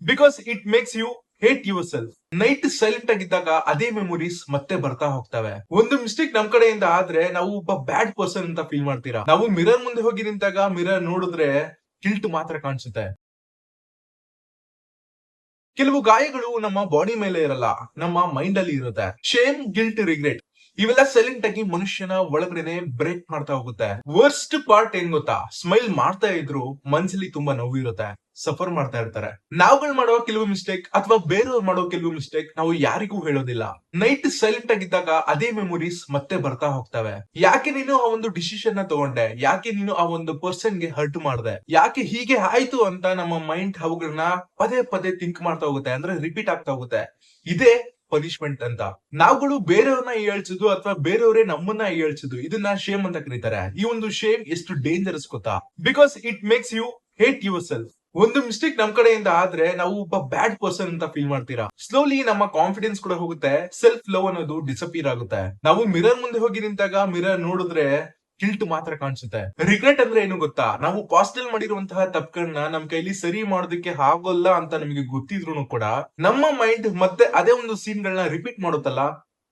Because it makes you hate your self. Night silent ಆಗಿದ್ದಾಗ ಅದೇ memories ಮತ್ತೆ ಬರ್ತಾ ಹೋಗ್ತವೆ. ಒಂದು ಮಿಸ್ಟೇಕ್ ನಮ್ ಕಡೆಯಿಂದ ಆದ್ರೆ ನಾವು ಒಬ್ಬ ಬ್ಯಾಡ್ ಪರ್ಸನ್ ಅಂತ ಫೀಲ್ ಮಾಡ್ತೀರಾ. ನಾವು ಮಿರರ್ ಮುಂದೆ ಹೋಗಿ ನಿಂತಾಗ ಮಿರರ್ ನೋಡಿದ್ರೆ ಗಿಲ್ಟ್ ಮಾತ್ರ ಕಾಣಿಸುತ್ತೆ. ಕೆಲವು ಗಾಯಗಳು ನಮ್ಮ ಬಾಡಿ ಮೇಲೆ ಇರಲ್ಲ, ನಮ್ಮ ಮೈಂಡ್ ಅಲ್ಲಿ ಇರುತ್ತೆ. ಶೇಮ್, ಗಿಲ್ಟ್, ರಿಗ್ರೆಟ್ ಇವೆಲ್ಲ ಸೈಲೆಂಟ್ ಆಗಿ ಮನುಷ್ಯನ ಒಳಗಡೆನೆ ಬ್ರೇಕ್ ಮಾಡ್ತಾ ಹೋಗುತ್ತೆ. ವರ್ಸ್ಟ್ ಪಾರ್ಟ್ ಏನ್ ಗೊತ್ತಾ? ಸ್ಮೈಲ್ ಮಾಡ್ತಾ ಇದ್ರು ಮನ್ಸಲ್ಲಿ ತುಂಬಾ ನೋವು ಇರುತ್ತೆ, ಸಫರ್ ಮಾಡ್ತಾ ಇರ್ತಾರೆ. ನಾವುಗಳು ಮಾಡೋ ಕೆಲವು ಮಿಸ್ಟೇಕ್ ಅಥವಾ ಬೇರೆಯವ್ರು ಮಾಡೋ ಕೆಲವು ಮಿಸ್ಟೇಕ್ ನಾವು ಯಾರಿಗೂ ಹೇಳೋದಿಲ್ಲ. ನೈಟ್ ಸೈಲೆಂಟ್ ಆಗಿದ್ದಾಗ ಅದೇ ಮೆಮೊರೀಸ್ ಮತ್ತೆ ಬರ್ತಾ ಹೋಗ್ತವೆ. ಯಾಕೆ ನೀನು ಆ ಒಂದು ಡಿಸಿಷನ್ ನ ತಗೊಂಡೆ, ಯಾಕೆ ನೀನು ಆ ಒಂದು ಪರ್ಸನ್ ಗೆ ಹರ್ಟ್ ಮಾಡ್ದೆ, ಯಾಕೆ ಹೀಗೆ ಆಯ್ತು ಅಂತ ನಮ್ಮ ಮೈಂಡ್ ಅವುಗಳನ್ನ ಪದೇ ಪದೇ ಥಿಂಕ್ ಮಾಡ್ತಾ ಹೋಗುತ್ತೆ, ಅಂದ್ರೆ ರಿಪೀಟ್ ಆಗ್ತಾ ಹೋಗುತ್ತೆ. ಇದೇ ಪನಿಷ್ಮೆಂಟ್ ಅಂತ. ನಾವುಗಳು ಬೇರೆಯವ್ರನ್ನ ಹೇಳ್ಸುದು ಅಥವಾ ಬೇರೆಯವರೇ ನಮ್ಮನ್ನ ಹೇಳ್ಸುದು, ಇದನ್ನ ಶೇಮ್ ಅಂತ ಕರೀತಾರೆ. ಈ ಒಂದು ಶೇಮ್ ಎಷ್ಟು ಡೇಂಜರಸ್ ಗೊತ್ತಾ? Because it makes you hate your self. ಒಂದು ಮಿಸ್ಟೇಕ್ ನಮ್ ಕಡೆಯಿಂದ ಆದ್ರೆ ನಾವು ಒಬ್ಬ ಬ್ಯಾಡ್ ಪರ್ಸನ್ ಅಂತ ಫೀಲ್ ಮಾಡ್ತೀರಾ. ಸ್ಲೋಲಿ ನಮ್ಮ ಕಾನ್ಫಿಡೆನ್ಸ್ ಕೂಡ ಹೋಗುತ್ತೆ, ಸೆಲ್ಫ್ ಲವ್ ಅನ್ನೋದು ಡಿಸಪಿಯರ್ ಆಗುತ್ತೆ. ನಾವು ಮಿರರ್ ಮುಂದೆ ಹೋಗಿ ನಿಂತಾಗ ಮಿರರ್ ನೋಡಿದ್ರೆ ಗಿಲ್ಟ್ ಮಾತ್ರ ಕಾಣಿಸುತ್ತೆ. ರಿಗ್ರೆಟ್ ಅಂದ್ರೆ ಏನು ಗೊತ್ತಾ? ನಾವು ಪಾಸ್ಟ್ ಅಲ್ಲಿ ಮಾಡಿರುವಂತಹ ತಪ್ಪುಗಳನ್ನ ನಮ್ ಕೈಲಿ ಸರಿ ಮಾಡೋದಕ್ಕೆ ಆಗೋಲ್ಲ ಅಂತ ನಮಗೆ ಗೊತ್ತಿದ್ರು ಕೂಡ ನಮ್ಮ ಮೈಂಡ್ ಮತ್ತೆ ಅದೇ ಒಂದು ಸೀನ್ ಗಳನ್ನ ರಿಪೀಟ್ ಮಾಡುತ್ತಲ್ಲ,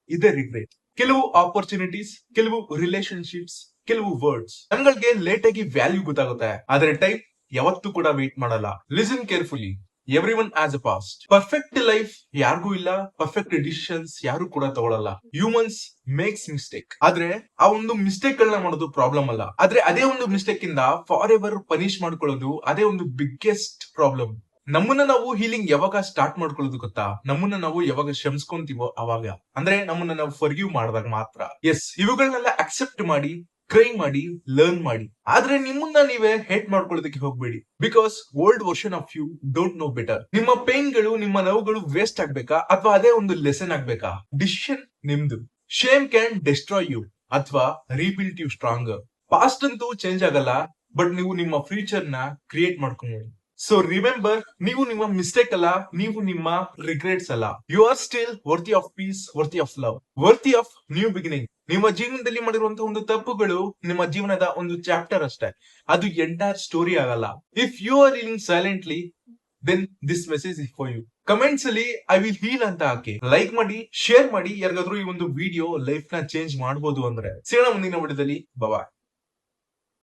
ಇದೇ ರಿಗ್ರೆಟ್. ಕೆಲವು ಆಪರ್ಚುನಿಟೀಸ್, ಕೆಲವು ರಿಲೇಶನ್ಶಿಪ್ಸ್, ಕೆಲವು ವರ್ಡ್ಸ್ ನಮ್ಗಳಿಗೆ ಲೇಟ್ ಆಗಿ ವ್ಯಾಲ್ಯೂ ಗೊತ್ತಾಗುತ್ತೆ, ಆದ್ರೆ ಟೈಮ್ ಯಾವತ್ತೂ ಕೂಡ ವೇಟ್ ಮಾಡಲ್ಲ. Listen carefully. Every one as a past. Perfect life ಯಾರಿಗೂ ಇಲ್ಲ, ಪರ್ಫೆಕ್ಟ್ ಡಿಸಿಷನ್ಸ್ ಯಾರು ಕೂಡ ತಗೊಳಲ್ಲ. Humans makes mistake. ಆದ್ರೆ ಆ ಒಂದು ಮಿಸ್ಟೇಕ್ ಗಳನ್ನ ಮಾಡೋದು ಪ್ರಾಬ್ಲಮ್ ಅಲ್ಲ, ಆದ್ರೆ ಅದೇ ಒಂದು ಮಿಸ್ಟೇಕ್ ಇಂದ ಫಾರ್ ಎವರ್ ಪನಿಷ್ ಮಾಡ್ಕೊಳ್ಳೋದು ಅದೇ ಒಂದು ಬಿಗ್ಗೆಸ್ಟ್ ಪ್ರಾಬ್ಲಮ್. ನಮ್ಮನ್ನ ನಾವು ಹೀಲಿಂಗ್ ಯಾವಾಗ ಸ್ಟಾರ್ಟ್ ಮಾಡ್ಕೊಳ್ಳೋದು ಗೊತ್ತಾ? ನಮ್ಮನ್ನ ನಾವು ಯಾವಾಗ ಶ್ರಮಿಸ್ಕೊಂತೀವೋ ಅವಾಗ, ಅಂದ್ರೆ ನಮ್ಮನ್ನ ನಾವು ಫರ್ಗಿವ್ ಮಾಡಿದಾಗ ಮಾತ್ರ. ಎಸ್, ಇವುಗಳನ್ನೆಲ್ಲ ಅಕ್ಸೆಪ್ಟ್ ಮಾಡಿ, ಕ್ರೈ ಮಾಡಿ, ಲರ್ನ್ ಮಾಡಿ. ಆದ್ರೆ ನಿಮ್ಮನ್ನ ನೀವೇ ಹೇಟ್ ಮಾಡ್ಕೊಳ್ಳೋದಕ್ಕೆ ಹೋಗ್ಬೇಡಿ. Because old version of you don't know better. ನಿಮ್ಮ ಪೇನ್ ಗಳು, ನಿಮ್ಮ ನೋವುಗಳು ವೇಸ್ಟ್ ಆಗ್ಬೇಕಾ ಅಥವಾ ಅದೇ ಒಂದು ಲೆಸನ್ ಆಗ್ಬೇಕಾ? ಡಿಸಿಷನ್ ನಿಮ್ದು. ಶೇಮ್ ಕ್ಯಾನ್ ಡೆಸ್ಟ್ರಾಯ್ ಯು ಅಥವಾ ರೀಬಿಲ್ಡ್ ಯು ಸ್ಟ್ರಾಂಗರ್. ಪಾಸ್ಟ್ ಅಂತೂ ಚೇಂಜ್ ಆಗಲ್ಲ, ಬಟ್ ನೀವು ನಿಮ್ಮ ಫ್ಯೂಚರ್ ನ ಕ್ರಿಯೇಟ್ ಮಾಡ್ಕೊಂಡು. ಸೊ ರಿಮೆಂಬರ್, ನೀವು ನಿಮ್ಮ ಮಿಸ್ಟೇಕ್ ಅಲ್ಲ, ನೀವು ನಿಮ್ಮ ರಿಗ್ರೆಟ್ಸ್ ಅಲ್ಲ. You are still worthy of peace, worthy of love, worthy of new beginning. ನಿಮ್ಮ ಜೀವನದಲ್ಲಿ ಮಾಡಿರುವಂತಹ ಒಂದು ತಪ್ಪುಗಳು ನಿಮ್ಮ ಜೀವನದ ಒಂದು ಚಾಪ್ಟರ್ ಅಷ್ಟೇ, ಅದು ಎಂಟೈರ್ ಸ್ಟೋರಿ ಆಗಲ್ಲ. If you are reading silently, then this message is for you. Comments ಅಲ್ಲಿ ಐ ವಿಲ್ ಹೀಲ್ ಅಂತ ಹಾಕಿ, ಲೈಕ್ ಮಾಡಿ, ಶೇರ್ ಮಾಡಿ. ಯಾರಿಗಾದ್ರೂ ಈ ಒಂದು ವಿಡಿಯೋ ಲೈಫ್ ನ ಚೇಂಜ್ ಮಾಡಬಹುದು ಅಂದ್ರೆ. ಸಿಗೋಣ ಮುಂದಿನ ವಿಡಿಯೋದಲ್ಲಿ. ಬಾಯ್.